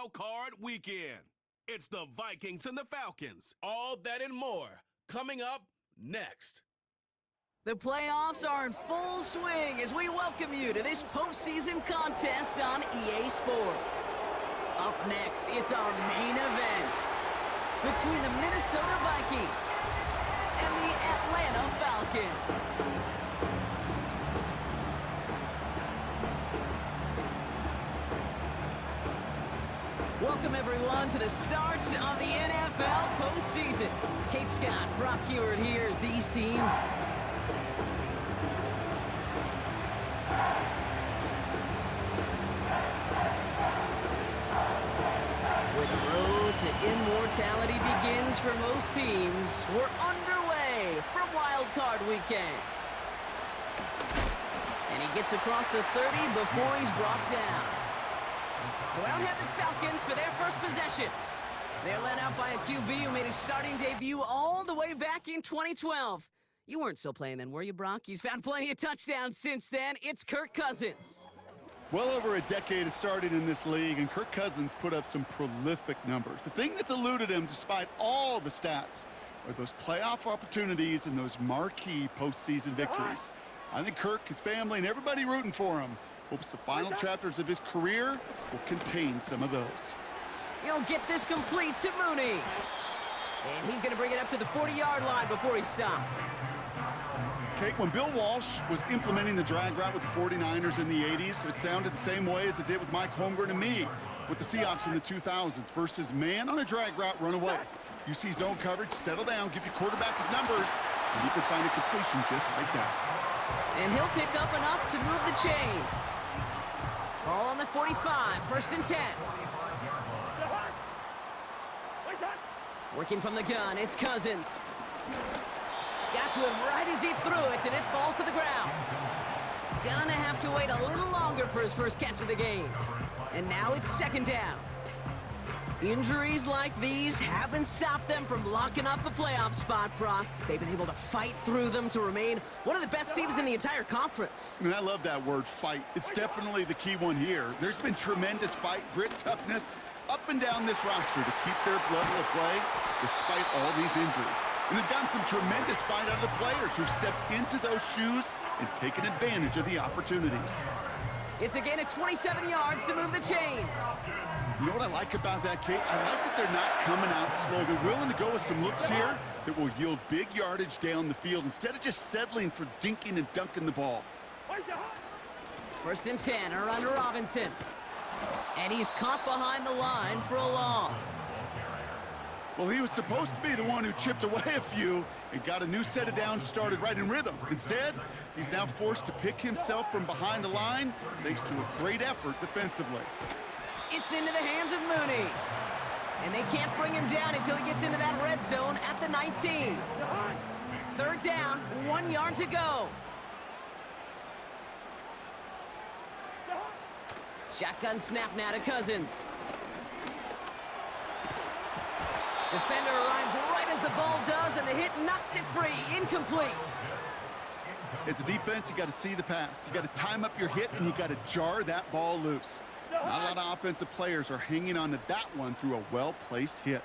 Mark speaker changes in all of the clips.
Speaker 1: Wild Card Weekend. It's the Vikings and the Falcons. All that and more coming up next.
Speaker 2: The playoffs are in full swing as we welcome you to this postseason contest on EA Sports. Up next, it's our main event between the Minnesota Vikings and the Atlanta Falcons. Welcome, everyone, to the start of the NFL postseason. Kate Scott, Brock Heward here as these teams to immortality begins for most teams. We're underway from Wild Card Weekend. And he gets across the 30 before he's brought down. So out head the Falcons for their first possession. They're led out by a QB who made his starting debut all the way back in 2012. You weren't still playing then, were you, Brock? He's found plenty of touchdowns since then. It's Kirk Cousins.
Speaker 3: Well over a decade has started in this league, and Kirk Cousins put up some prolific numbers. The thing that's eluded him, despite all the stats, are those playoff opportunities and those marquee postseason victories. I think Kirk, his family, and everybody rooting for him hopes the final chapters of his career will contain some of those.
Speaker 2: He'll get this complete to Mooney. And he's going to bring it up to the 40-yard line before he stopped.
Speaker 3: Kate, when Bill Walsh was implementing the drag route with the 49ers in the 80s, it sounded the same way as it did with Mike Holmgren and me with the Seahawks in the 2000s versus man on a drag route, run away. You see zone coverage, settle down, give your quarterback his numbers, and you can find a completion just like that.
Speaker 2: And he'll pick up enough to move the chains. Ball on the 45, first and 10. Working from the gun, it's Cousins. Got to him right as he threw it, and it falls to the ground. Gonna have to wait a little longer for his first catch of the game. And now it's second down. Injuries like these haven't stopped them from locking up a playoff spot, Brock. They've been able to fight through them to remain one of the best teams in the entire conference.
Speaker 3: I mean, I love that word, fight. It's definitely the key one here. There's been tremendous fight, grit, toughness up and down this roster to keep their level of play despite all these injuries. And they've gotten some tremendous fight out of the players who've stepped into those shoes and taken advantage of the opportunities.
Speaker 2: It's a gain of 27 yards to move the chains.
Speaker 3: You know what I like about that, Kate? I like that they're not coming out slow. They're willing to go with some looks here that will yield big yardage down the field instead of just settling for dinking and dunking the ball.
Speaker 2: First and 10, around to Robinson. And he's caught behind the line for a loss.
Speaker 3: Well, he was supposed to be the one who chipped away a few and got a new set of downs started right in rhythm. Instead, he's now forced to pick himself from behind the line thanks to a great effort defensively.
Speaker 2: It's into the hands of Mooney. And they can't bring him down until he gets into that red zone at the 19. Third down, 1 yard to go. Shotgun snap now to Cousins. Defender arrives right as the ball does, and the hit knocks it free. Incomplete.
Speaker 3: As a defense, you got to see the pass. You got to time up your hit, and you got to jar that ball loose. Not a lot of offensive players are hanging on to that one through a well-placed hit.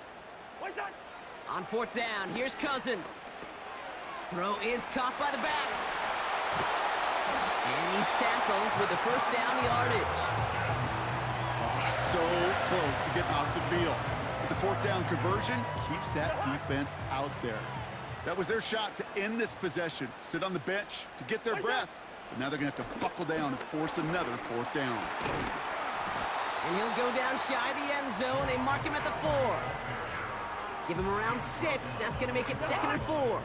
Speaker 2: On fourth down, here's Cousins. Throw is caught by the back. And he's tackled with the first down yardage.
Speaker 3: So close to getting off the field. But the fourth down conversion keeps that defense out there. That was their shot to end this possession, to sit on the bench, to get their breath. But now they're going to have to buckle down and force another fourth down.
Speaker 2: And he'll go down shy of the end zone. They mark him at the 4. Give him around 6. That's going to make it 2nd and 4.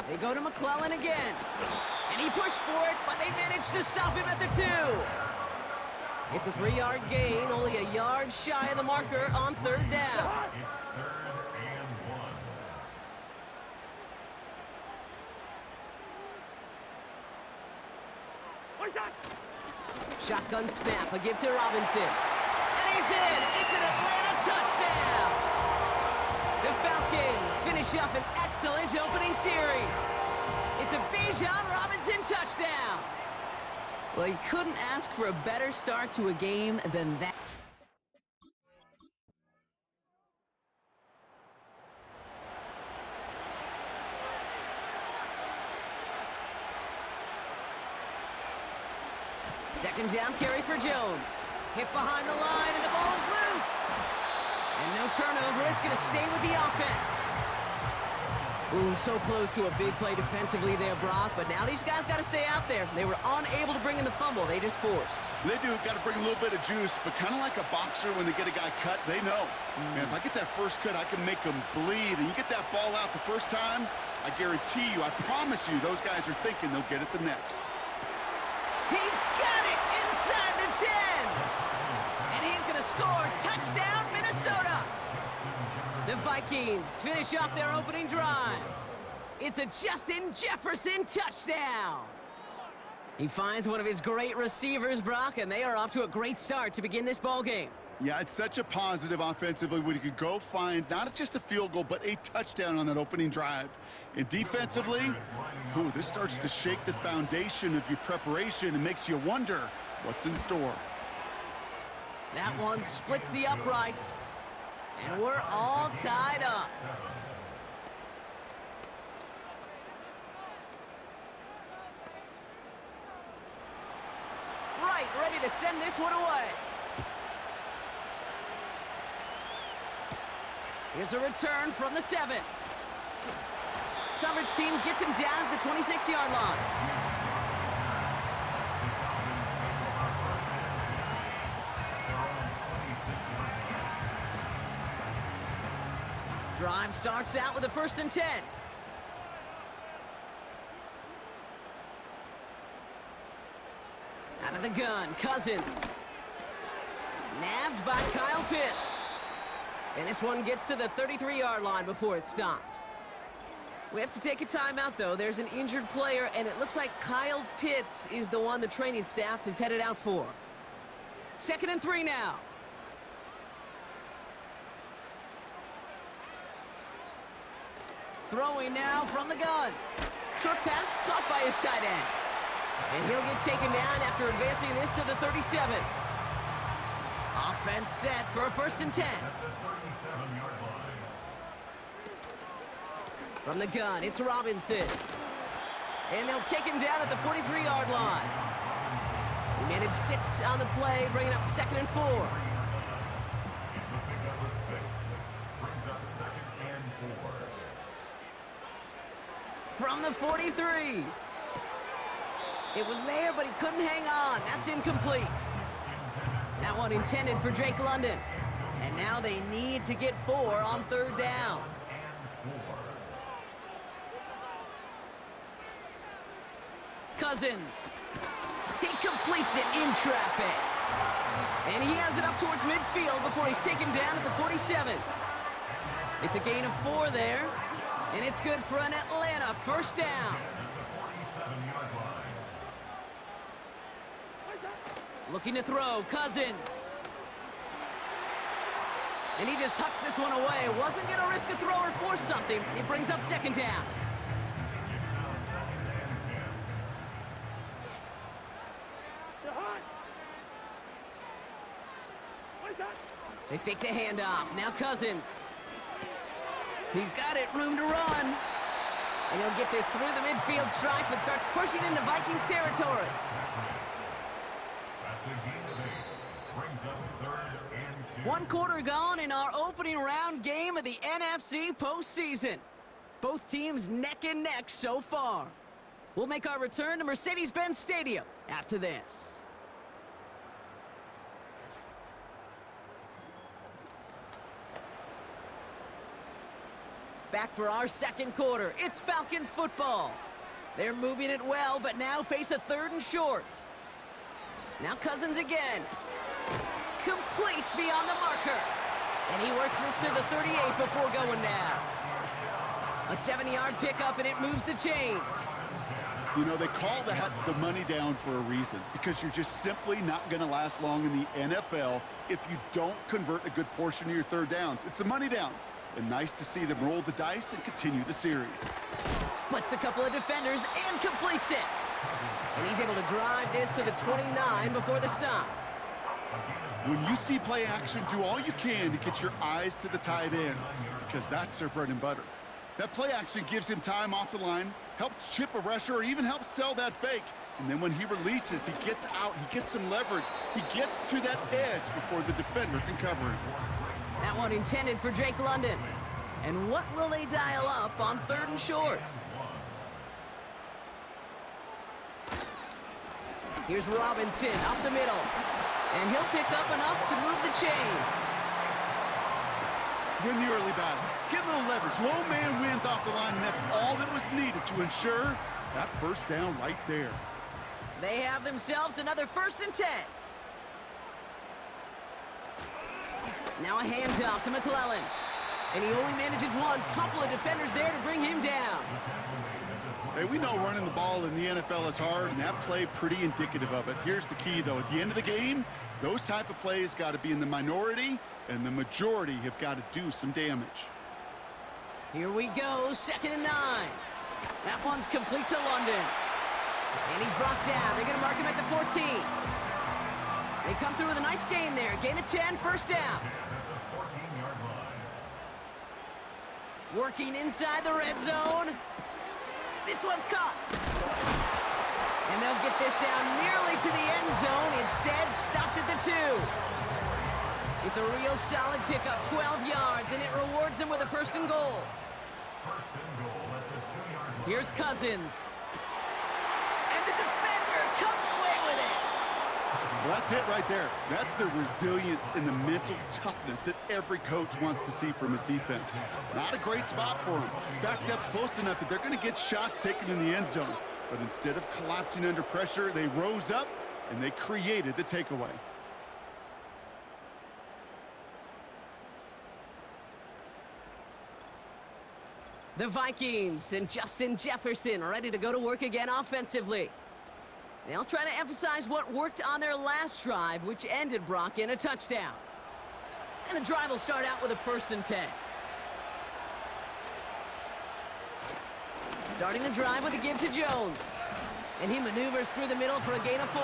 Speaker 2: They go to McClellan again. And he pushed for it, but they managed to stop him at the 2. It's a 3-yard gain, only a yard shy of the marker on third down. Shotgun snap, a give to Robinson. And he's in! It's an Atlanta touchdown! The Falcons finish up an excellent opening series. It's a Bijan Robinson touchdown. Well, you couldn't ask for a better start to a game than that. Second down carry for Jones. Hit behind the line, and the ball is loose. And no turnover. It's going to stay with the offense. Ooh, so close to a big play defensively there, Brock. But now these guys got to stay out there. They were unable to bring in the fumble. They just forced.
Speaker 3: They do. Got to bring a little bit of juice, but kind of like a boxer when they get a guy cut, they know. Man, if I get that first cut, I can make them bleed. And you get that ball out the first time, I guarantee you, I promise you, those guys are thinking they'll get it the next.
Speaker 2: He's got it inside the 10. And he's going to score. Touchdown, Minnesota. The Vikings finish off their opening drive. It's a Justin Jefferson touchdown. He finds one of his great receivers, Brock, and they are off to a great start to begin this ball game.
Speaker 3: Yeah, it's such a positive offensively when you could go find not just a field goal, but a touchdown on that opening drive. And defensively, ooh, this starts to shake the foundation of your preparation and makes you wonder what's in store.
Speaker 2: That one splits the uprights, and we're all tied up. Right, ready to send this one away. Here's a return from the 7. Coverage team gets him down at the 26-yard line. Drive starts out with a 1st and 10. Out of the gun, Cousins. Nabbed by Kyle Pitts. And this one gets to the 33-yard line before it's stopped. We have to take a timeout, though. There's an injured player, and it looks like Kyle Pitts is the one the training staff is headed out for. 2nd and 3 now. Throwing now from the gun. Short pass caught by his tight end. And he'll get taken down after advancing this to the 37. Offense set for a 1st and 10. From the gun, it's Robinson. And they'll take him down at the 43-yard line. He managed 6 on the play, bringing up 2nd and 4. From the 43. It was there, but he couldn't hang on. That's incomplete. That one intended for Drake London. And now they need to get 4 on 3rd down. Cousins. He completes it in traffic. And he has it up towards midfield before he's taken down at the 47. It's a gain of 4 there. And it's good for an Atlanta 1st down. Looking to throw, Cousins. And he just hucks this one away. Wasn't going to risk a throw or force something. It brings up 2nd down. They fake the handoff. Now Cousins. He's got it. Room to run. And he'll get this through the midfield stripe and starts pushing into Vikings territory. One quarter gone in our opening round game of the NFC postseason. Both teams neck and neck so far. We'll make our return to Mercedes-Benz Stadium after this. Back for our 2nd quarter. It's Falcons football. They're moving it well, but now face a 3rd and short. Now Cousins again. Complete beyond the marker. And he works this to the 38 before going down. A 7-yard pickup, and it moves the chains.
Speaker 3: You know, they call that the money down for a reason, because you're just simply not going to last long in the NFL if you don't convert a good portion of your 3rd downs. It's the money down. and nice to see them roll the dice and continue the series.
Speaker 2: Splits a couple of defenders and completes it. And he's able to drive this to the 29 before the stop.
Speaker 3: When you see play action, do all you can to get your eyes to the tight end, because that's their bread and butter. That play action gives him time off the line, helps chip a rusher, or even helps sell that fake. And then when he releases, he gets out, he gets some leverage. He gets to that edge before the defender can cover him.
Speaker 2: That one intended for Drake London. And what will they dial up on 3rd and short? Here's Robinson up the middle. And he'll pick up enough to move the chains.
Speaker 3: Win the early battle. Get a little leverage. Low man wins off the line, and that's all that was needed to ensure that first down right there.
Speaker 2: They have themselves another 1st and 10. Now a handoff to McClellan. And he only manages one. Couple of defenders there to bring him down.
Speaker 3: Hey, we know running the ball in the NFL is hard, and that play pretty indicative of it. Here's the key, though. At the end of the game, those type of plays got to be in the minority, and the majority have got to do some damage.
Speaker 2: Here we go, 2nd and 9. That one's complete to London. And he's brought down. They're going to mark him at the 14. They come through with a nice gain there. Gain of 10, 1st down. Working inside the red zone. This one's caught. And they'll get this down nearly to the end zone. Instead, stopped at the 2. It's a real solid pickup, 12 yards, and it rewards them with a 1st and goal. Here's Cousins. And the defender comes away with it.
Speaker 3: Well, that's it right there. That's the resilience and the mental toughness that every coach wants to see from his defense. Not a great spot for him. Backed up close enough that they're going to get shots taken in the end zone. But instead of collapsing under pressure, they rose up and they created the takeaway.
Speaker 2: The Vikings and Justin Jefferson ready to go to work again offensively. They'll try to emphasize what worked on their last drive, which ended, Brock, in a touchdown. And the drive will start out with a 1st and 10. Starting the drive with a give to Jones. And he maneuvers through the middle for a gain of 4.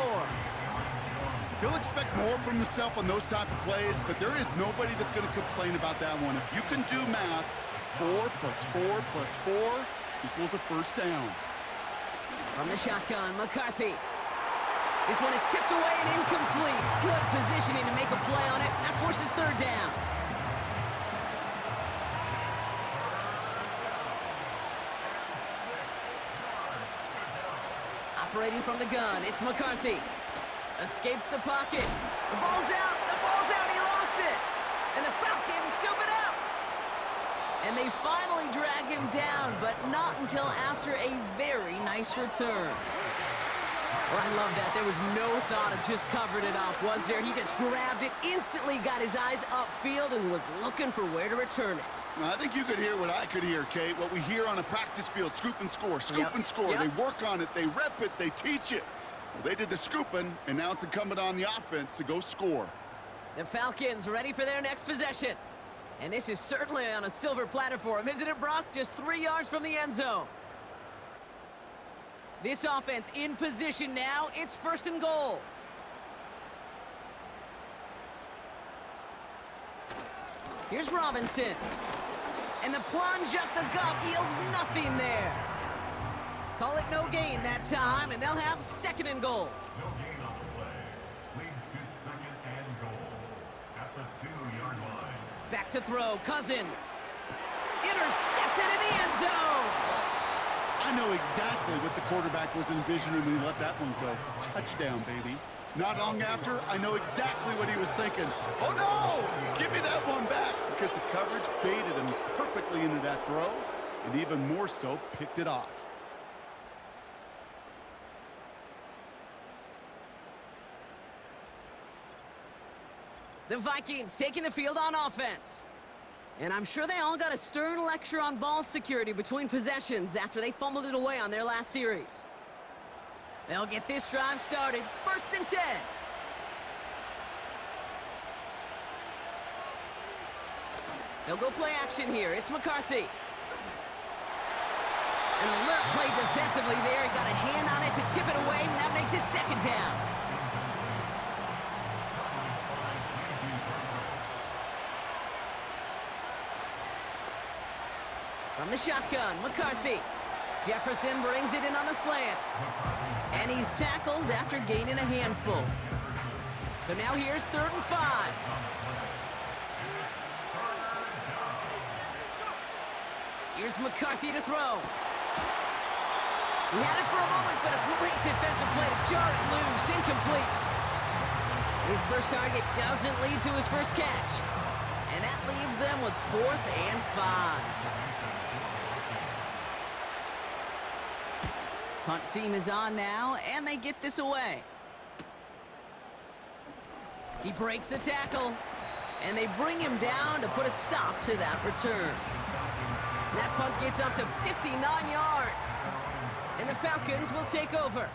Speaker 3: He'll expect more from himself on those type of plays, but there is nobody that's going to complain about that one. If you can do math, 4 plus 4 plus 4 equals a 1st down.
Speaker 2: From the shotgun, McCarthy. This one is tipped away and incomplete. Good positioning to make a play on it. That forces 3rd down. Operating from the gun, it's McCarthy. Escapes the pocket. The ball's out. The ball's out. He lost it. And the Falcons scoop it up. And they finally drag him down, but not until after a very nice return. Well, I love that. There was no thought of just covering it up, was there? He just grabbed it, instantly got his eyes upfield, and was looking for where to return it.
Speaker 3: Well, I think you could hear what I could hear, Kate. What we hear on a practice field, scoop and score, scoop and score. They work on it, they rep it, they teach it. Well, they did the scooping, and now it's incumbent on the offense to go score.
Speaker 2: The Falcons ready for their next possession. And this is certainly on a silver platter for him, isn't it, Brock? Just 3 yards from the end zone. This offense in position now. It's 1st and goal. Here's Robinson. And the plunge up the gut yields nothing there. Call it no gain that time, and they'll have 2nd and goal.
Speaker 4: No gain on the play. Leads to 2nd and goal at the 2-yard line.
Speaker 2: Back to throw, Cousins. Intercepted in the end zone.
Speaker 3: I know exactly what the quarterback was envisioning when he let that one go. Touchdown, baby. Not long after, I know exactly what he was thinking. Oh, no! Give me that one back! Because the coverage baited him perfectly into that throw, and even more so, picked it off.
Speaker 2: The Vikings taking the field on offense. And I'm sure they all got a stern lecture on ball security between possessions after they fumbled it away on their last series. They'll get this drive started. 1st and 10. They'll go play action here. It's McCarthy. An alert play defensively there. He got a hand on it to tip it away, and that makes it second down. From the shotgun, McCarthy. Jefferson brings it in on the slant. And he's tackled after gaining a handful. So now here's 3rd and 5. Here's McCarthy to throw. He had it for a moment, but a great defensive play to jar it loose. Incomplete. His first target doesn't lead to his first catch. And that leaves them with 4th and 5. Punt team is on now, and they get this away. He breaks a tackle, and they bring him down to put a stop to that return. That punt gets up to 59 yards, and the Falcons will take over.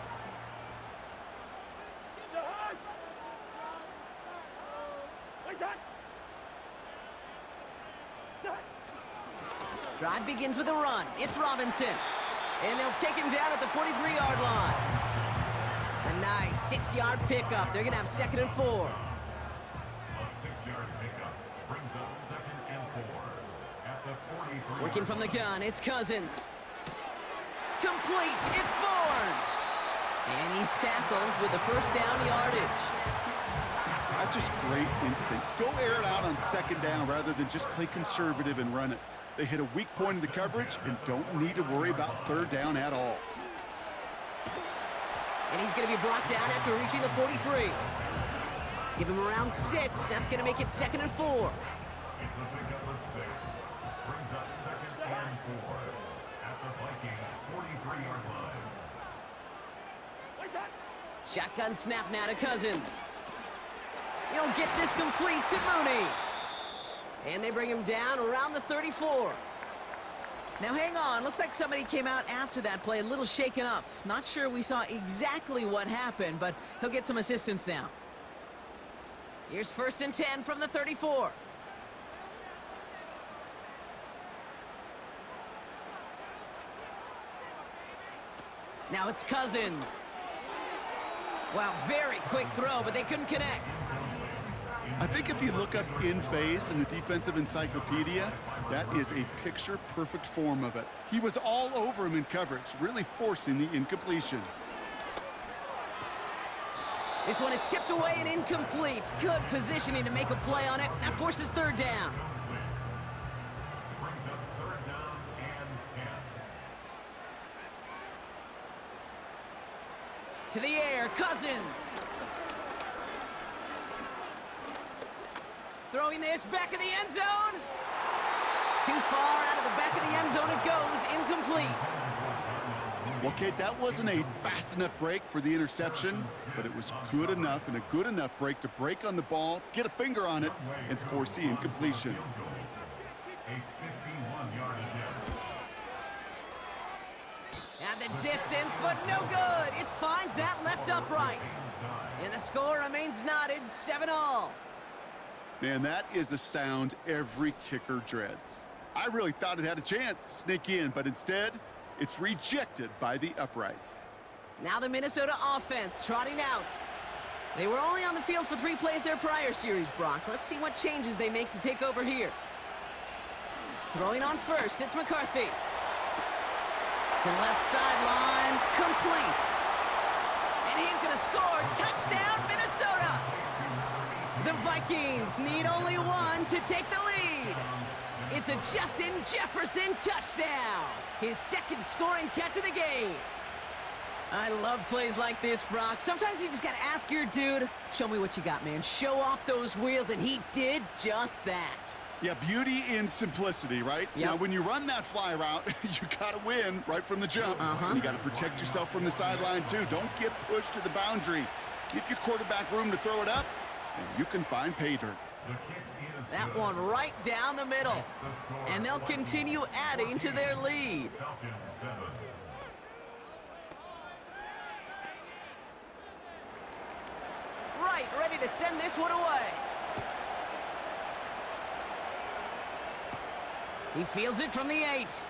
Speaker 2: Drive begins with a run. It's Robinson. And they'll take him down at the 43-yard line. A nice 6-yard pickup. They're going to have 2nd and 4.
Speaker 4: A 6-yard pickup brings up 2nd and 4 at the 43.
Speaker 2: Working from the gun, it's Cousins. Complete, it's Bourne. And he's tackled with the first down yardage.
Speaker 3: That's just great instincts. Go air it out on 2nd down rather than just play conservative and run it. They hit a weak point in the coverage and don't need to worry about 3rd down at all.
Speaker 2: And he's going to be brought down after reaching the 43. Give him around 6. That's going to make it 2nd and 4.
Speaker 4: It's a pickup of 6. Brings up 2nd and 4 at the Vikings 43-yard line.
Speaker 2: Shotgun snap now to Cousins. He'll get this complete to Mooney. And they bring him down around the 34. Now hang on, looks like somebody came out after that play a little shaken up. Not sure we saw exactly what happened, but he'll get some assistance now. Here's 1st and 10 from the 34. Now it's Cousins. Wow, very quick throw, but they couldn't connect.
Speaker 3: I think if you look up in phase in the defensive encyclopedia, that is a picture-perfect form of it. He was all over him in coverage, really forcing the incompletion.
Speaker 2: This one is tipped away and incomplete. Good positioning to make a play on it. That forces 3rd down.
Speaker 4: Brings up 3rd down and 10.
Speaker 2: To the air, Cousins. Throwing this back in the end zone. Too far out of the back of the end zone it goes. Incomplete.
Speaker 3: Well, Kate, that wasn't a fast enough break for the interception, but it was good enough and a good enough break to break on the ball, get a finger on it, and force the incompletion.
Speaker 4: A 51-yard attempt.
Speaker 2: At the distance, but no good. It finds that left upright. And the score remains knotted, 7-all.
Speaker 3: Man, that is a sound every kicker dreads. I really thought it had a chance to sneak in, but instead, it's rejected by the upright.
Speaker 2: Now the Minnesota offense trotting out. They were only on the field for 3 plays their prior series, Brock. Let's see what changes they make to take over here. Throwing on first, it's McCarthy. To left sideline, complete. And he's going to score. Touchdown, Minnesota! The Vikings need only 1 to take the lead. It's a Justin Jefferson touchdown. His 2nd scoring catch of the game. I love plays like this, Brock. Sometimes you just got to ask your dude, show me what you got, man. Show off those wheels, and he did just that.
Speaker 3: Yeah, beauty in simplicity, right?
Speaker 2: Yep.
Speaker 3: Now, when you run that fly route, you got to win right from the jump. And you got to protect yourself from the sideline, too. Don't get pushed to the boundary. Give your quarterback room to throw it up, and you can find pay dirt.
Speaker 2: That one right down the middle. And they'll continue adding to their lead.
Speaker 4: Falcons 7.
Speaker 2: Right, ready to send this one away. He fields it from the 8.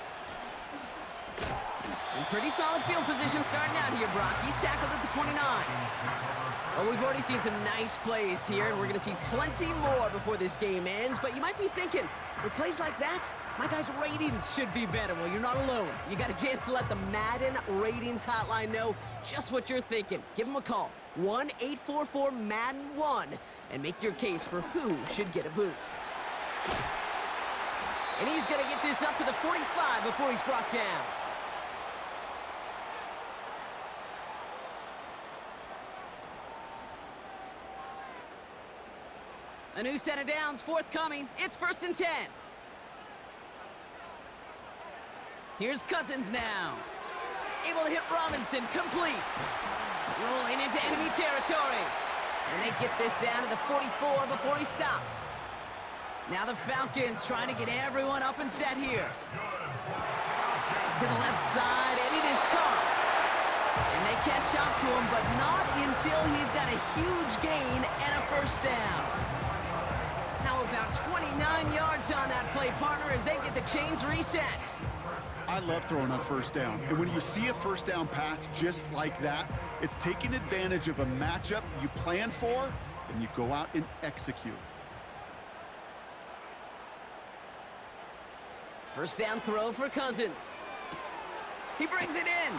Speaker 2: In pretty solid field position starting out here, Brock. He's tackled at the 29. Well, we've already seen some nice plays here, and we're going to see plenty more before this game ends. But you might be thinking, with plays like that, my guys' ratings should be better. Well, you're not alone. You got a chance to let the Madden ratings hotline know just what you're thinking. Give them a call, 1-844-MADDEN-1, and make your case for who should get a boost. And he's going to get this up to the 45 before he's brought down. A new set of downs forthcoming. It's 1st and 10. Here's Cousins now. Able to hit Robinson, complete. Rolling into enemy territory. And they get this down to the 44 before he stopped. Now the Falcons trying to get everyone up and set here. To the left side, and it is caught. And they catch up to him, but not until he's got a huge gain and a 1st down. Now about 29 yards on that play, partner, as they get the chains reset.
Speaker 3: I love throwing on 1st down. And when you see a 1st down pass just like that, it's taking advantage of a matchup you plan for, and you go out and execute.
Speaker 2: 1st down throw for Cousins. He brings it in.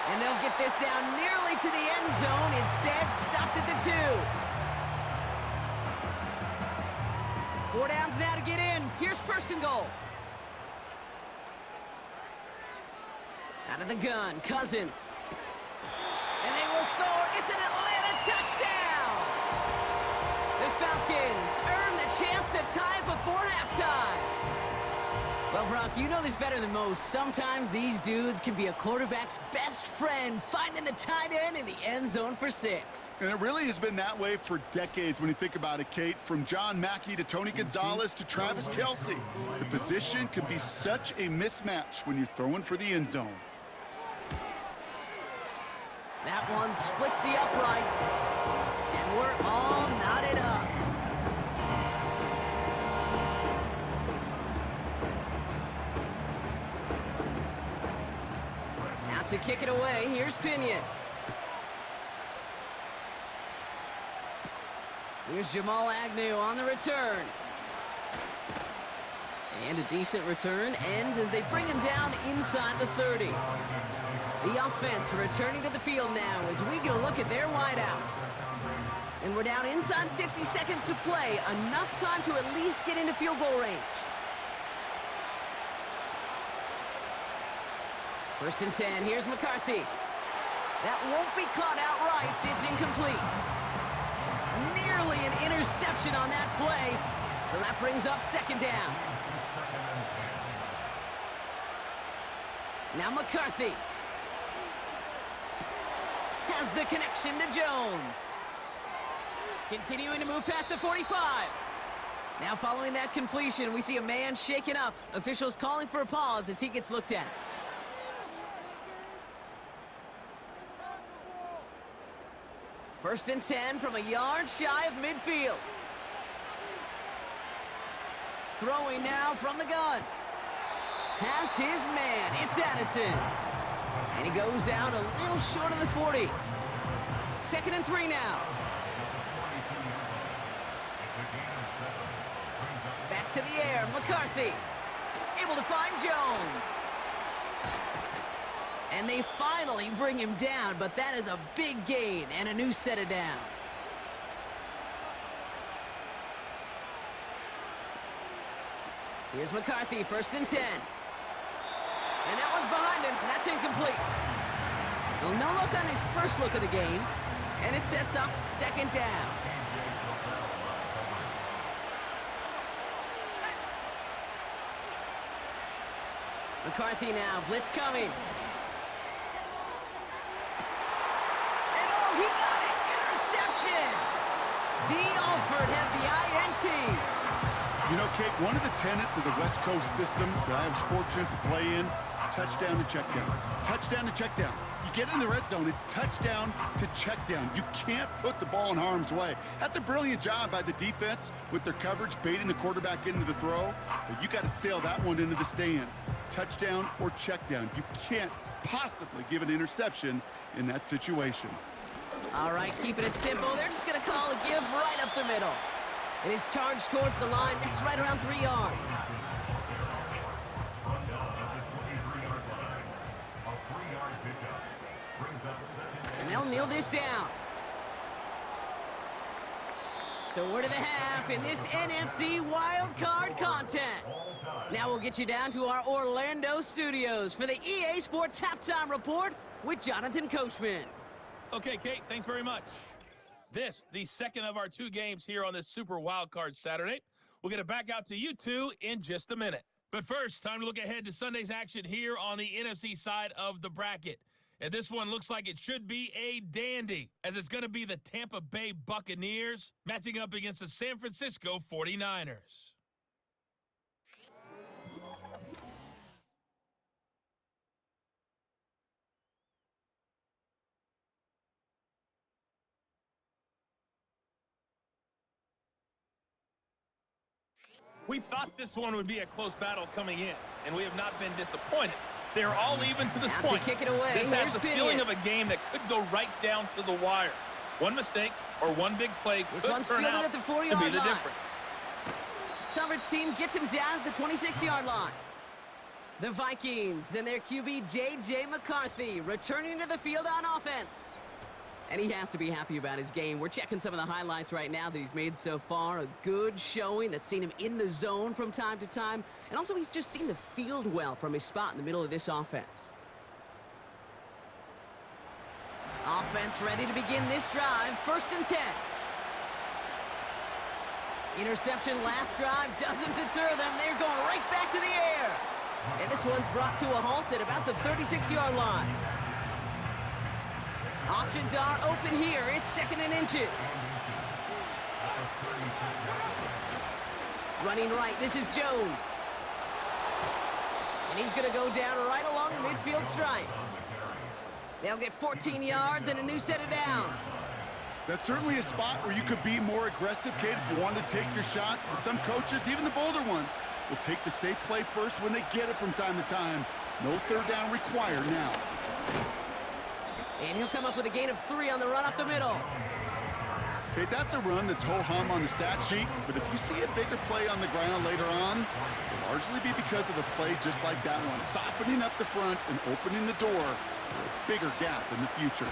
Speaker 2: And they'll get this down nearly to the end zone. Instead, stopped at the 2. 4 downs now to get in. Here's 1st and goal. Out of the gun, Cousins. And they will score. It's an Atlanta touchdown. The Falcons earn the chance to tie before halftime. Well, Brock, you know this better than most. Sometimes these dudes can be a quarterback's best friend, finding the tight end in the end zone for 6.
Speaker 3: And it really has been that way for decades when you think about it, Kate. From John Mackey to Tony Gonzalez to Travis Kelce. The position can be such a mismatch when you're throwing for the end zone.
Speaker 2: That one splits the uprights, and we're all knotted up. Now to kick it away, here's Pinion. Here's Jamal Agnew on the return. And a decent return ends as they bring him down inside the 30. The offense returning to the field now as we get a look at their wideouts. And we're down inside 50 seconds to play. Enough time to at least get into field goal range. 1st and 10. Here's McCarthy. That won't be caught outright. It's incomplete. Nearly an interception on that play. So that brings up 2nd down. Now McCarthy has the connection to Jones. Continuing to move past the 45. Now following that completion, we see a man shaken up. Officials calling for a pause as he gets looked at. First and 10 from a yard shy of midfield. Throwing now from the gun. Has his man. It's Addison. And he goes out a little short of the 40. 2nd and 3 now. Back to the air. McCarthy. Able to find Jones. And they finally bring him down, but that is a big gain and a new set of downs. Here's McCarthy, 1st and 10. And that one's behind him. That's incomplete. Well, no look on his first look of the game, and it sets up 2nd down. McCarthy now, blitz coming. And oh, he got it! Interception! D. Alford has the INT.
Speaker 3: You know, Kate, one of the tenets of the West Coast system that I was fortunate to play in, touchdown to check down. Touchdown to check down. You get in the red zone, it's touchdown to check down. You can't put the ball in harm's way. That's a brilliant job by the defense with their coverage, baiting the quarterback into the throw. But you got to sail that one into the stands. Touchdown or check down. You can't possibly give an interception in that situation.
Speaker 2: All right, keeping it simple. They're just going to call a give right up the middle. And his charge towards the line, that's right around 3 yards. And they'll kneel this down. So we're to the half in this NFC Wild Card contest. Now we'll get you down to our Orlando studios for the EA Sports Halftime Report with Jonathan Coachman.
Speaker 5: Okay, Kate, thanks very much. This, the second of our 2 games here on this Super Wild Card Saturday. We'll get it back out to you two in just a minute. But first, time to look ahead to Sunday's action here on the NFC side of the bracket. And this one looks like it should be a dandy, as it's going to be the Tampa Bay Buccaneers matching up against the San Francisco 49ers. We thought this one would be a close battle coming in, and we have not been disappointed. They're all even to this point.
Speaker 2: To kick it away.
Speaker 5: This has the feeling of a game that could go right down to the wire. One mistake or one big play could turn out
Speaker 2: at the 4-yard
Speaker 5: to be the
Speaker 2: line.
Speaker 5: difference.
Speaker 2: Coverage team gets him down at the 26-yard line. The Vikings and their QB J.J. McCarthy returning to the field on offense. And he has to be happy about his game. We're checking some of the highlights right now that he's made so far. A good showing that's seen him in the zone from time to time. And also he's just seen the field well from his spot in the middle of this offense. Offense ready to begin this drive. 1st and 10. Interception last drive doesn't deter them. They're going right back to the air. And this one's brought to a halt at about the 36-yard line. Options are open here. It's 2nd and inches. Running right, this is Jones. And he's going to go down right along the midfield stripe. They'll get 14 yards and a new set of downs.
Speaker 3: That's certainly a spot where you could be more aggressive, Kate, if you wanted to take your shots. But some coaches, even the bolder ones, will take the safe play first when they get it from time to time. No 3rd down required now.
Speaker 2: And he'll come up with a gain of 3 on the run up the middle.
Speaker 3: Okay, that's a run that's ho-hum on the stat sheet, but if you see a bigger play on the ground later on, it'll largely be because of a play just like that one, softening up the front and opening the door for a bigger gap in the future.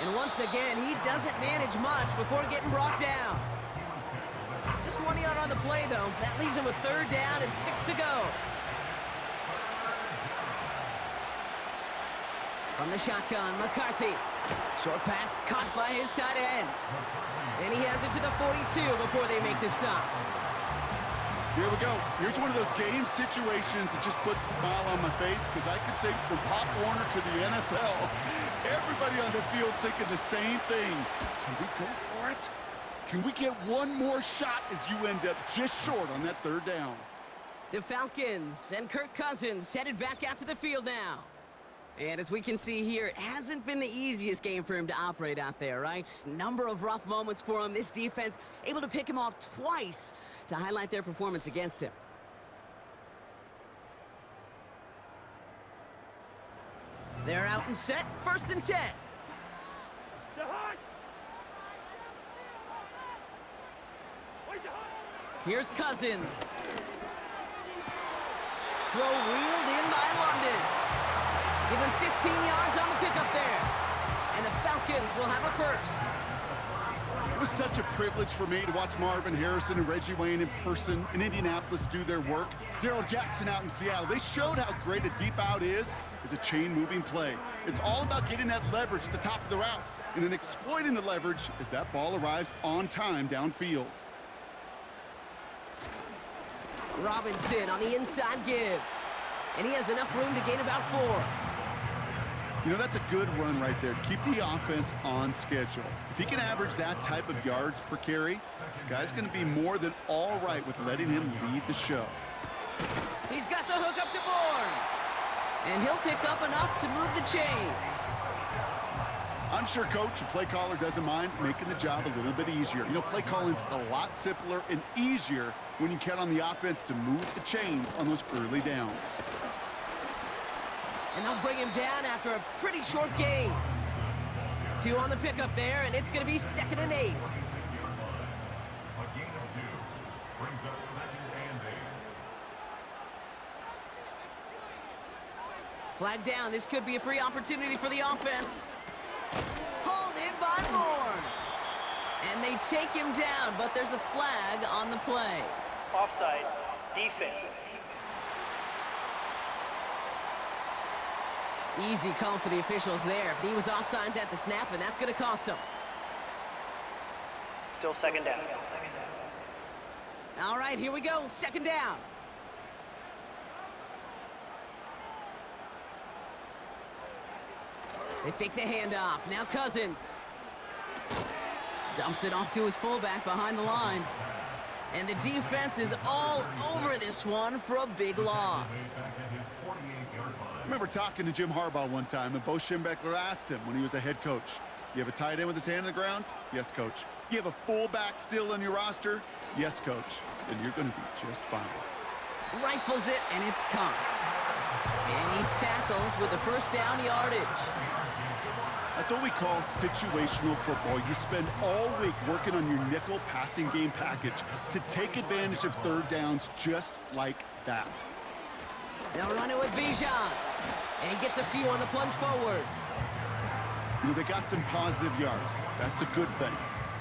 Speaker 2: And once again, he doesn't manage much before getting brought down. Just 1 yard on the play, though. That leaves him with 3rd down and 6 to go. From the shotgun, McCarthy. Short pass caught by his tight end. And he has it to the 42 before they make the stop.
Speaker 3: Here we go. Here's one of those game situations that just puts a smile on my face because I could think from Pop Warner to the NFL. Everybody on the field thinking the same thing. Can we go for it? Can we get one more shot as you end up just short on that 3rd down?
Speaker 2: The Falcons and Kirk Cousins headed back out to the field now. And as we can see here, it hasn't been the easiest game for him to operate out there, right? Number of rough moments for him. This defense able to pick him off twice to highlight their performance against him. They're out and set. 1st and 10. Here's Cousins. Throw reeled in by London. Give him 15 yards on the pickup there. And the Falcons will have a 1st.
Speaker 3: It was such a privilege for me to watch Marvin Harrison and Reggie Wayne in person in Indianapolis do their work. Darrell Jackson out in Seattle. They showed how great a deep out is as a chain-moving play. It's all about getting that leverage at the top of the route and then exploiting the leverage as that ball arrives on time downfield.
Speaker 2: Robinson on the inside give. And he has enough room to gain about 4.
Speaker 3: You know, that's a good run right there to keep the offense on schedule. If he can average that type of yards per carry, this guy's going to be more than all right with letting him lead the show.
Speaker 2: He's got the hook up to Bourne. And he'll pick up enough to move the chains.
Speaker 3: I'm sure coach, the play caller, doesn't mind making the job a little bit easier. You know, play calling's a lot simpler and easier when you count on the offense to move the chains on those early downs.
Speaker 2: And they'll bring him down after a pretty short game. 2 on the pickup there, and it's going to be 2nd and 8.
Speaker 4: A gain of 2 brings up 2nd and 8.
Speaker 2: Flag down. This could be a free opportunity for the offense. Hauled in by Moore. And they take him down, but there's a flag on the play.
Speaker 6: Offside, defense.
Speaker 2: Easy call for the officials there. He was offsides at the snap, and that's going to cost him.
Speaker 6: Still 2nd down.
Speaker 2: All right, here we go. 2nd down. They fake the handoff. Now Cousins. Dumps it off to his fullback behind the line. And the defense is all over this one for a big loss.
Speaker 3: I remember talking to Jim Harbaugh one time, and Bo Schembechler asked him when he was a head coach, you have a tight end with his hand on the ground? Yes, coach. You have a fullback still on your roster? Yes, coach. Then you're going to be just fine.
Speaker 2: Rifles it, and it's caught. And he's tackled with the 1st down yardage.
Speaker 3: That's what we call situational football. You spend all week working on your nickel passing game package to take advantage of 3rd downs just like that.
Speaker 2: They'll run it with Bijan. And he gets a few on the plunge forward.
Speaker 3: You know, they got some positive yards. That's a good thing.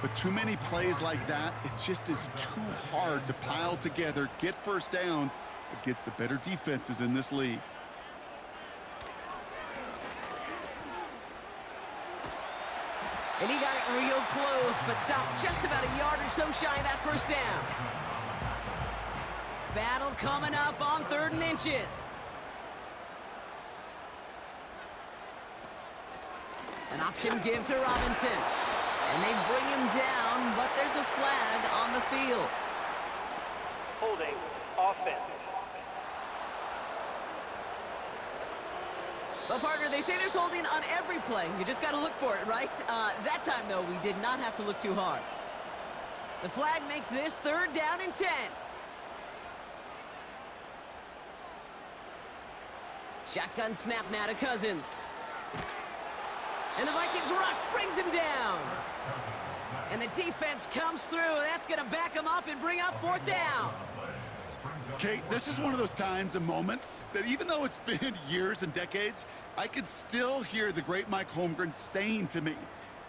Speaker 3: But too many plays like that, it just is too hard to pile together, get 1st downs against the better defenses in this league.
Speaker 2: And he got it real close, but stopped just about a yard or so shy of that 1st down. Battle coming up on 3rd and inches. An option gives to Robinson. And they bring him down, but there's a flag on the field.
Speaker 6: Holding, offense.
Speaker 2: Well, partner, they say there's holding on every play. You just got to look for it, right? That time, though, we did not have to look too hard. The flag makes this 3rd down and 10. Shotgun snap now to Cousins. And the Vikings rush brings him down. And the defense comes through. That's going to back him up and bring up 4th down.
Speaker 3: Kate, this is one of those times and moments that even though it's been years and decades, I can still hear the great Mike Holmgren saying to me,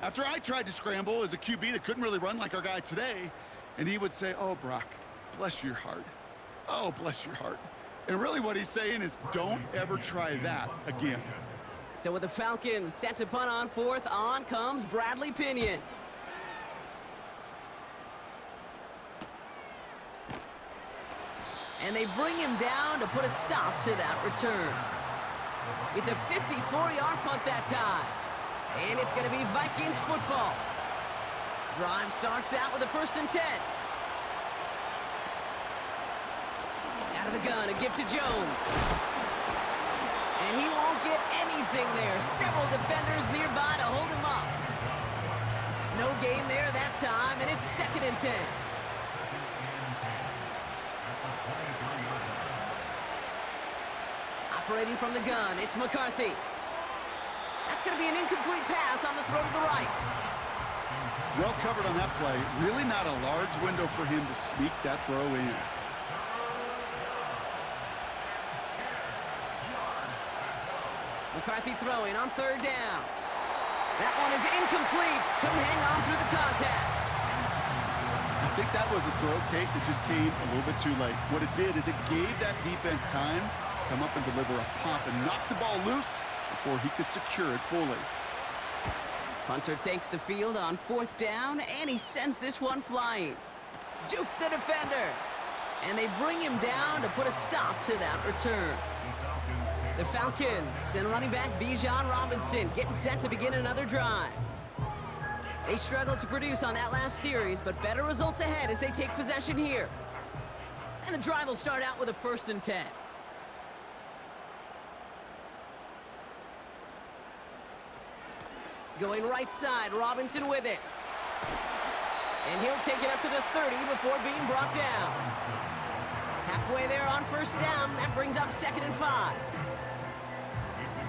Speaker 3: after I tried to scramble as a QB that couldn't really run like our guy today, and he would say, oh, Brock, bless your heart. Oh, bless your heart. And really what he's saying is don't ever try that again.
Speaker 2: So with the Falcons set to punt on 4th, on comes Bradley Pinion. And they bring him down to put a stop to that return. It's a 54-yard punt that time. And it's going to be Vikings football. Drive starts out with a 1st and 10. Out of the gun, a give to Jones. And he won't get anything there. Several defenders nearby to hold him up. No gain there that time, and it's 2nd and 10. Operating from the gun, it's McCarthy. That's going to be an incomplete pass on the throw to the right.
Speaker 3: Well covered on that play. Really not a large window for him to sneak that throw in.
Speaker 2: McCarthy throwing on 3rd down. That one is incomplete. Couldn't hang on through the contact.
Speaker 3: I think that was a throw, Kate, that just came a little bit too late. What it did is it gave that defense time to come up and deliver a pop and knock the ball loose before he could secure it fully.
Speaker 2: Punter takes the field on 4th down, and he sends this one flying. Juke the defender. And they bring him down to put a stop to that return. The Falcons and running back Bijan Robinson getting set to begin another drive. They struggled to produce on that last series, but better results ahead as they take possession here. And the drive will start out with a 1st and 10. Going right side, Robinson with it. And he'll take it up to the 30 before being brought down. Halfway there on first down. That brings up 2nd and 5.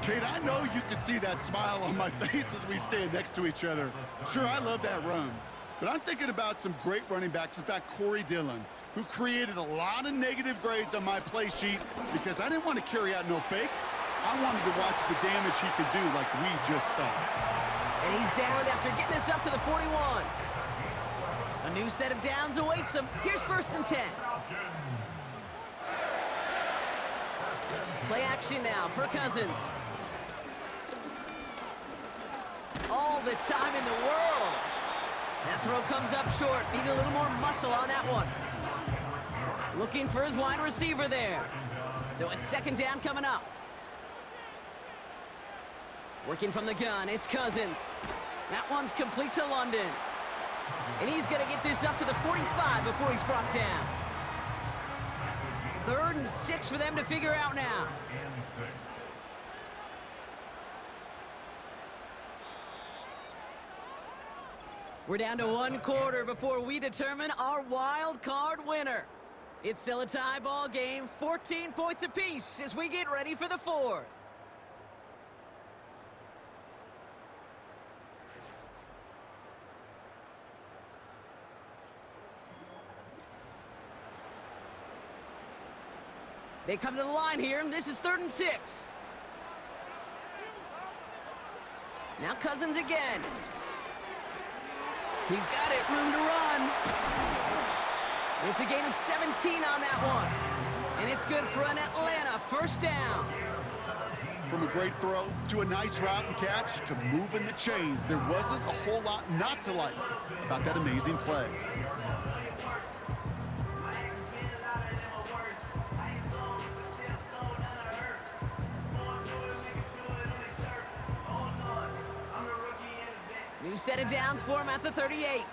Speaker 3: Kate, I know you can see that smile on my face as we stand next to each other. Sure, I love that run. But I'm thinking about some great running backs. In fact, Corey Dillon, who created a lot of negative grades on my play sheet because I didn't want to carry out no fake. I wanted to watch the damage he could do like we just saw.
Speaker 2: And he's down after getting this up to the 41. A new set of downs awaits him. Here's 1st and 10. Play action now for Cousins. All the time in the world. That throw comes up short. Need a little more muscle on that one. Looking for his wide receiver there. So it's 2nd down coming up. Working from the gun, it's Cousins. That one's complete to London. And he's going to get this up to the 45 before he's brought down. 3rd and 6 for them to figure out now. We're down to 1 quarter before we determine our wild card winner. It's still a tie ball game, 14 points apiece as we get ready for the 4th. They come to the line here, and this is 3rd and 6. Now Cousins again. He's got it, room to run. It's a gain of 17 on that one. And it's good for an Atlanta 1st down.
Speaker 3: From a great throw to a nice route and catch to moving the chains, there wasn't a whole lot not to like about that amazing play.
Speaker 2: New set of downs for him at the 38.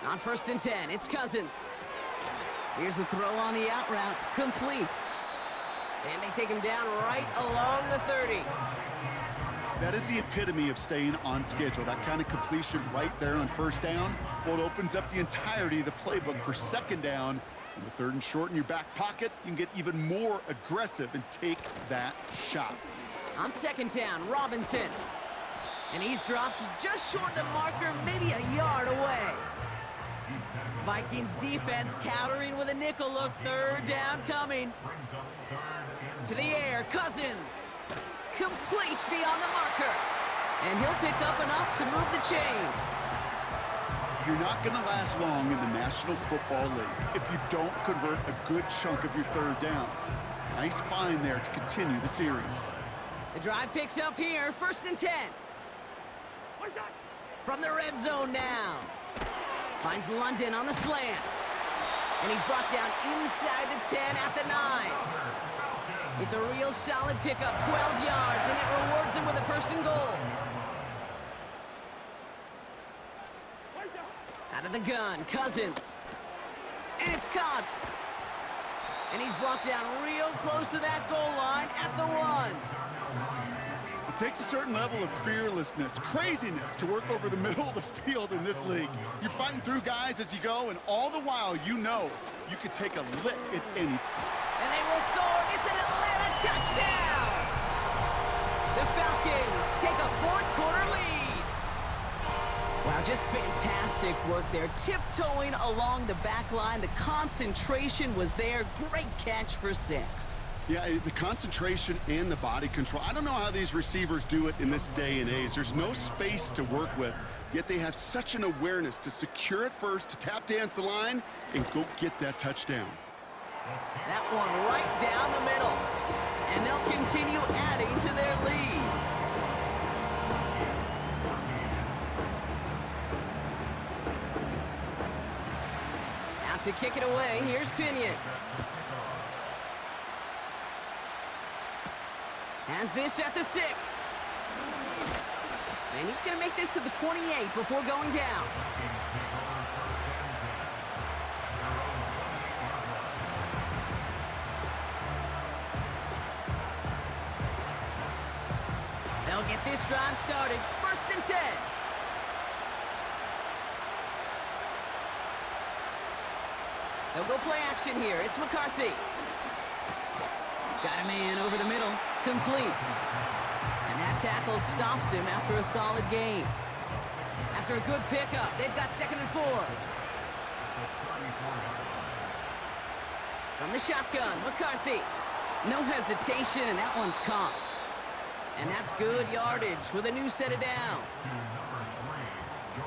Speaker 2: On 1st and 10, it's Cousins. Here's the throw on the out route, complete. And they take him down right along the 30.
Speaker 3: That is the epitome of staying on schedule. That kind of completion right there on 1st down. Well, it opens up the entirety of the playbook for 2nd down. And the 3rd and short in your back pocket, you can get even more aggressive and take that shot.
Speaker 2: On 2nd down, Robinson. And he's dropped just short of the marker, maybe a yard away. Vikings defense countering with a nickel look. 3rd down coming. To the air, Cousins. Complete beyond the marker. And he'll pick up enough to move the chains.
Speaker 3: You're not going to last long in the National Football League if you don't convert a good chunk of your 3rd downs. Nice find there to continue the series.
Speaker 2: The drive picks up here, 1st and 10. From the red zone now. Finds London on the slant. And he's brought down inside the 10 at the 9. It's a real solid pickup, 12 yards, and it rewards him with a 1st and goal. Out of the gun, Cousins. And it's caught. And he's brought down real close to that goal line at the 1.
Speaker 3: It takes a certain level of fearlessness, craziness to work over the middle of the field in this league. You're fighting through guys as you go, and all the while you know you could take a lick at any.
Speaker 2: And they will score. It's an Atlanta touchdown. The Falcons take a 4th quarter lead. Wow, just fantastic work there. Tiptoeing along the back line. The concentration was there. Great catch for 6.
Speaker 3: Yeah, the concentration and the body control. I don't know how these receivers do it in this day and age. There's no space to work with, yet they have such an awareness to secure it first, to tap dance the line, and go get that touchdown.
Speaker 2: That one right down the middle. And they'll continue adding to their lead. Out to kick it away, here's Pinion. Has this at the 6. And he's going to make this to the 28 before going down. get this drive started. 1st and 10. They'll go play action here. It's McCarthy. Got a man over the middle. Complete. And that tackle stops him after a solid gain. After a good pickup, they've got 2nd and 4. From the shotgun, McCarthy. No hesitation, and that one's caught. And that's good yardage with a new set of downs.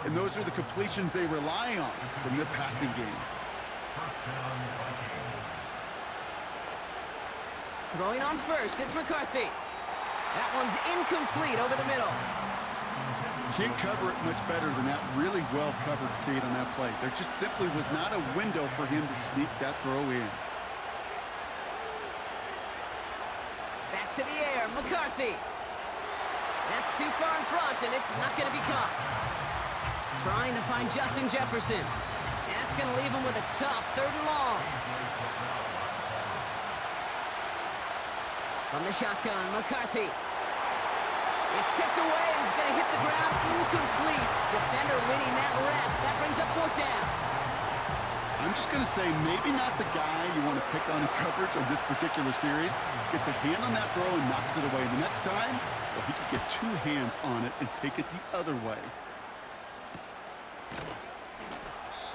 Speaker 3: And those are the completions they rely on from their passing game.
Speaker 2: Throwing on first, it's McCarthy. That one's incomplete over the middle.
Speaker 3: Can't cover it much better than that really well-covered Kate on that play. There just simply was not a window for him to sneak that throw in.
Speaker 2: Back to the air, McCarthy. That's too far in front, and it's not going to be caught. Trying to find Justin Jefferson. And that's going to leave him with a tough 3rd and long. From the shotgun, McCarthy. It's tipped away, and it's going to hit the ground incomplete. Defender winning that rep. That brings up 4th down.
Speaker 3: I'm just going to say maybe not the guy you want to pick on in coverage on this particular series. Gets a hand on that throw and knocks it away. The next time, well, he could get 2 hands on it and take it the other way.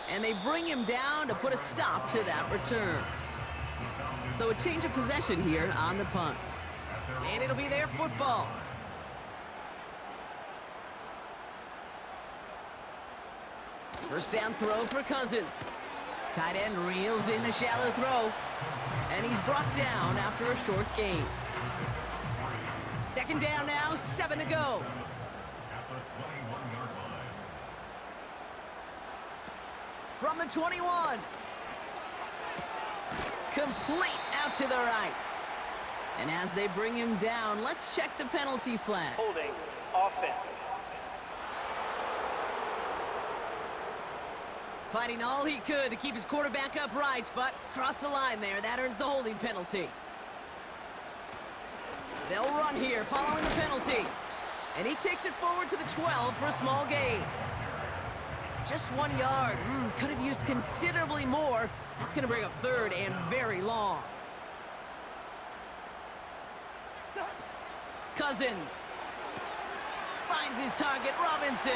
Speaker 2: And they bring him down to put a stop to that return. So a change of possession here on the punt. And it'll be their football. First down throw for Cousins. Tight end reels in the shallow throw. And he's brought down after a short gain. 2nd down now, 7 to go. From the 21. Complete out to the right. And as they bring him down, let's check the penalty flag.
Speaker 6: Holding. Offense.
Speaker 2: Fighting all he could to keep his quarterback upright, but crossed the line there. That earns the holding penalty. They'll run here following the penalty. And he takes it forward to the 12 for a small gain. Just 1 yard. Could have used considerably more. That's going to bring up 3rd and very long. Cousins finds his target, Robinson.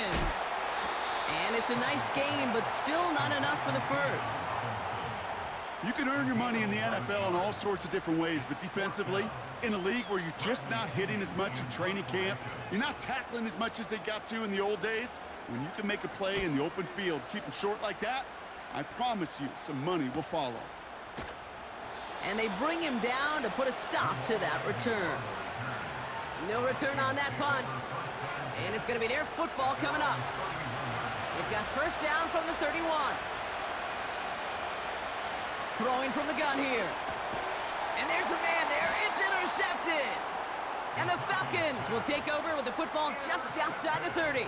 Speaker 2: And it's a nice game, but still not enough for the first.
Speaker 3: You can earn your money in the NFL in all sorts of different ways, but defensively, in a league where you're just not hitting as much in training camp, you're not tackling as much as they got to in the old days, when you can make a play in the open field, keep them short like that, I promise you some money will follow.
Speaker 2: And they bring him down to put a stop to that return. No return on that punt. And it's going to be their football coming up. They've got 1st down from the 31. Throwing from the gun here. And there's a man there. It's intercepted. And the Falcons will take over with the football just outside the 30.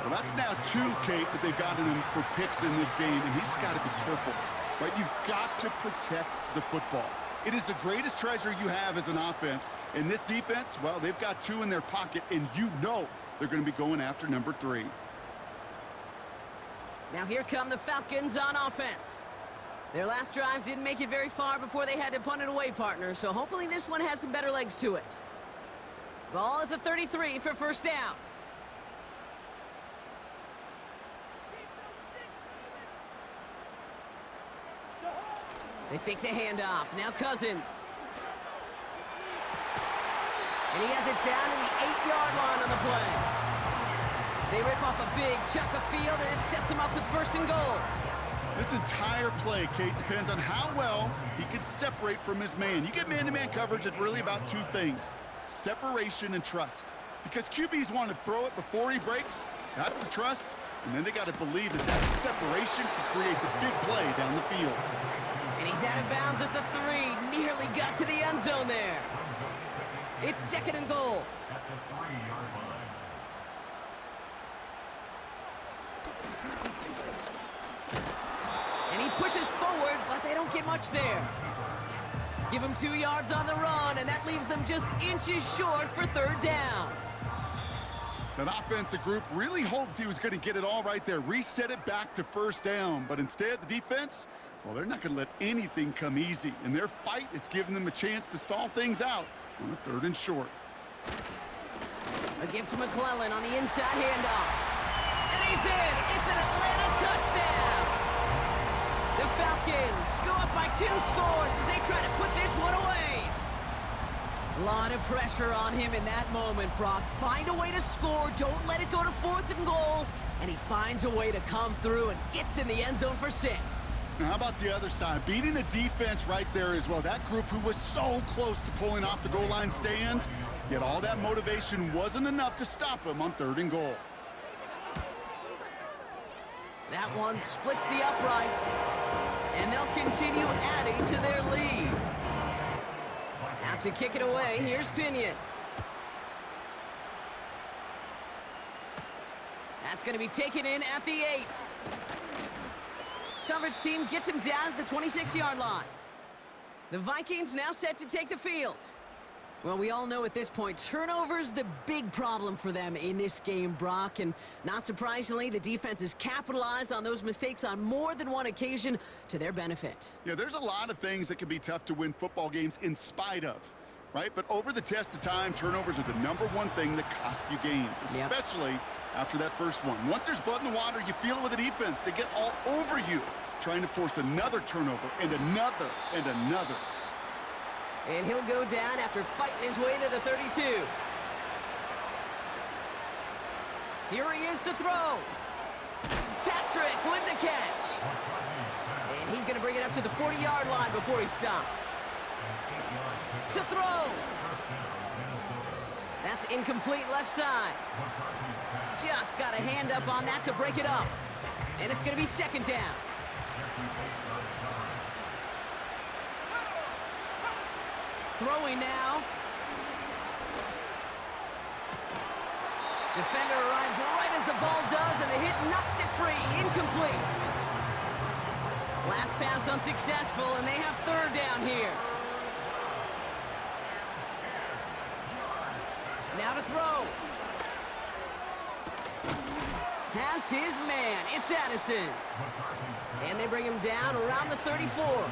Speaker 3: Well, that's now 2, Kate, that they've gotten him for picks in this game, and he's got to be careful. Right? You've got to protect the football. It is the greatest treasure you have as an offense. And this defense, well, they've got 2 in their pocket, and you know they're going to be going after number 3.
Speaker 2: Now here come the Falcons on offense. Their last drive didn't make it very far before they had to punt it away, partner, so hopefully this one has some better legs to it. Ball at the 33 for 1st down. They fake the handoff. Now Cousins. And he has it down to the 8-yard line on the play. They rip off a big chunk of field, and it sets him up with 1st and goal.
Speaker 3: This entire play, Kate, depends on how well he can separate from his man. You get man-to-man coverage, it's really about 2 things, separation and trust. Because QBs want to throw it before he breaks, that's the trust, and then they got to believe that that separation can create the big play down the field.
Speaker 2: And he's out of bounds at the 3, nearly got to the end zone there. It's 2nd and goal.
Speaker 4: At the 3-yard line.
Speaker 2: And he pushes forward, but they don't get much there. give him 2 yards on the run, and that leaves them just inches short for third down.
Speaker 3: That offensive group really hoped he was going to get it all right there, reset it back to first down. But instead, the defense, well, they're not going to let anything come easy. And their fight is giving them a chance to stall things out on a 3rd and short.
Speaker 2: A gift to McClellan on the inside handoff. And he's in. It's an Atlanta touchdown. The Falcons go up by 2 scores as they try to put this one away. A lot of pressure on him in that moment, Brock. Find a way to score. Don't let it go to 4th and goal. And he finds a way to come through and gets in the end zone for 6.
Speaker 3: Now, how about the other side? Beating the defense right there as well. That group who was so close to pulling off the goal line stand, yet all that motivation wasn't enough to stop him on 3rd and goal.
Speaker 2: That one splits the uprights, and they'll continue adding to their lead. Out to kick it away, here's Pinion. That's going to be taken in at the 8. Coverage team gets him down at the 26-yard line. The Vikings now set to take the field. Well, we all know at this point, turnovers the big problem for them in this game, Brock. And not surprisingly, the defense has capitalized on those mistakes on more than one occasion to their benefit.
Speaker 3: Yeah, there's a lot of things that can be tough to win football games in spite of, right? But over the test of time, turnovers are the #1 thing that cost you games, especially after that first one. Once there's blood in the water, you feel it with the defense. They get all over you, trying to force another turnover and another and another.
Speaker 2: And he'll go down after fighting his way to the 32. Here he is to throw. Patrick with the catch. And he's going to bring it up to the 40-yard line before he stopped. To throw. That's incomplete left side. Just got a hand up on that to break it up. And it's going to be 2nd down. Throwing now. Defender arrives right as the ball does, and the hit knocks it free. Incomplete. Last pass unsuccessful, and they have 3rd down here. Now to throw. Has his man. It's Addison. And they bring him down around the 34.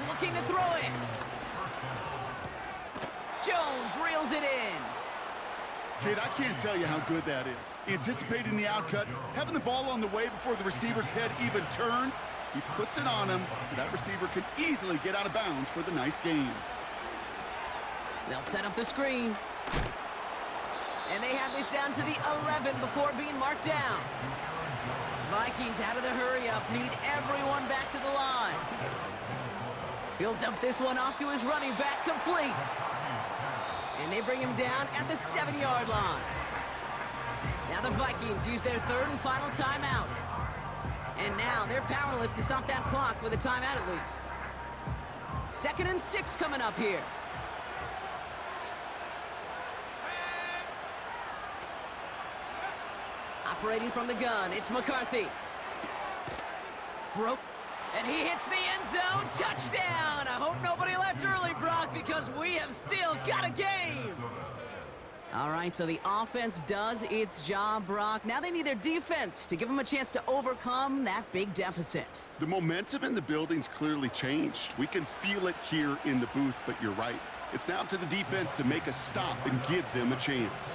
Speaker 2: Looking to throw it. Jones reels it in.
Speaker 3: Kid, I can't tell you how good that is. Anticipating the outcut, having the ball on the way before the receiver's head even turns, he puts it on him so that receiver can easily get out of bounds for the nice gain.
Speaker 2: They'll set up the screen. And they have this down to the 11 before being marked down. Vikings out of the hurry-up, need everyone back to the line. He'll dump this one off to his running back, complete. And they bring him down at the 7-yard line. Now the Vikings use their 3rd and final timeout. And now they're powerless to stop that clock with a timeout at least. 2nd and 6 coming up here. Operating from the gun, it's McCarthy. Broke. And he hits the end zone. Touchdown! I hope nobody left early, Brock, because we have still got a game. All right, so the offense does its job, Brock. Now they need their defense to give them a chance to overcome that big deficit.
Speaker 3: The momentum in the building's clearly changed. We can feel it here in the booth, but you're right. It's now to the defense to make a stop and give them a chance.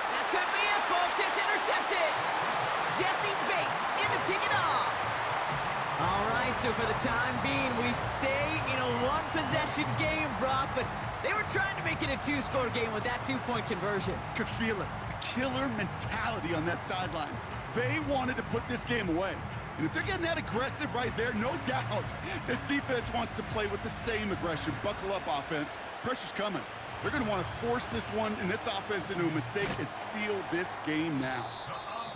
Speaker 2: That could be it, folks. It's intercepted. Jesse Bates in to pick it off. All right, so for the time being, we stay in a one-possession game, Brock, but they were trying to make it a 2-score game with that 2-point conversion.
Speaker 3: Could feel it. The killer mentality on that sideline. They wanted to put this game away. And if they're getting that aggressive right there, no doubt this defense wants to play with the same aggression. Buckle up, offense. Pressure's coming. They're going to want to force this one and this offense into a mistake and seal this game now.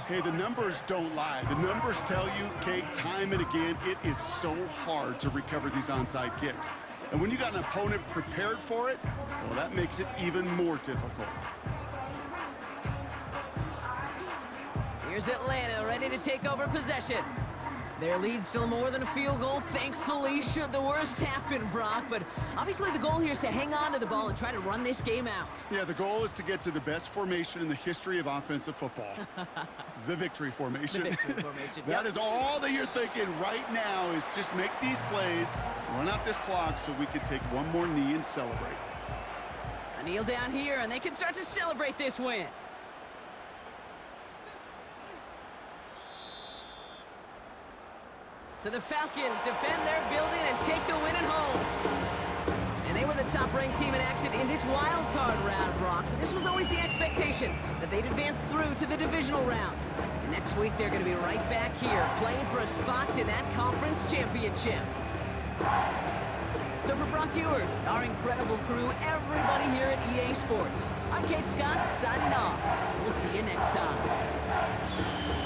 Speaker 3: Hey, the numbers don't lie. The numbers tell you, Kate, time and again, it is so hard to recover these onside kicks. And when you got an opponent prepared for it, well, that makes it even more difficult.
Speaker 2: Here's Atlanta ready to take over possession. Their lead's still more than a field goal, thankfully, should the worst happen, Brock. But obviously the goal here is to hang on to the ball and try to run this game out.
Speaker 3: Yeah, the goal is to get to the best formation in the history of offensive football. The victory formation.
Speaker 2: The victory formation.
Speaker 3: That is all that you're thinking right now, is just make these plays, run out this clock so we can take one more knee and celebrate.
Speaker 2: A kneel down here, and they can start to celebrate this win. So the Falcons defend their building and take the win at home. And they were the top-ranked team in action in this wild card round, Brock. So this was always the expectation, that they'd advance through to the divisional round. And next week, they're going to be right back here, playing for a spot in that conference championship. So for Brock Ewart, our incredible crew, everybody here at EA Sports, I'm Kate Scott, signing off. We'll see you next time.